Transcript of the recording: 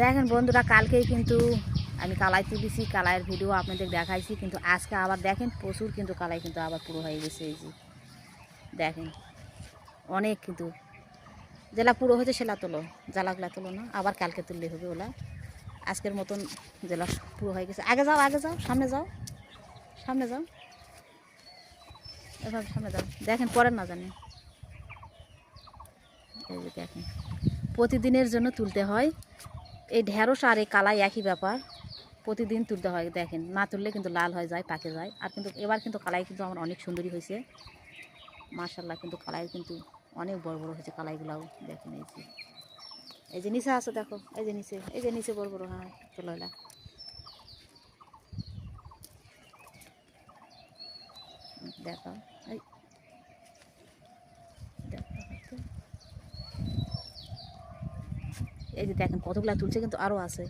দেখেন বন্ধুরা, কালকেই কিন্তু আমি কালাই তুলেছি, কালাইয়ের ভিডিও আপনাদের দেখাইছি, কিন্তু আজকে আবার দেখেন প্রচুর কিন্তু কালাই কিন্তু আবার পুরো হয়ে গেছে। এই যে দেখেন অনেক কিন্তু জেলা পুরো হয়েছে, সেলা তোলো, জ্বালাগুলা তোলো না, আবার কালকে তুললে হবে ওলা। আজকের মতন জেলা পুরো হয়ে গেছে। আগে যাও, আগে যাও, সামনে যাও, সামনে যাও, এভাবে সামনে যাও। দেখেন পরের না জানি, এই যে দেখেন প্রতিদিনের জন্য তুলতে হয়। এই ঢেঁড়স আর এই কালাই একই ব্যাপার, প্রতিদিন তুলতে হয়। দেখেন না তুললে কিন্তু লাল হয়ে যায়, পাকে যায়। আর কিন্তু এবার কিন্তু কালাই কিন্তু আমার অনেক সুন্দরী হয়েছে, মাশাল্লাহ। কিন্তু কালাই কিন্তু অনেক বড় বড় হয়েছে কালাইগুলাও। দেখেন এই যে নিচে আছে, দেখো এই যে নিচে, এই যে নিচে বড় বড়, হ্যাঁ তোলা দেখো, এই দেখো, এই যে দেখেন কতগুলা তুলছে, কিন্তু আরও আছে।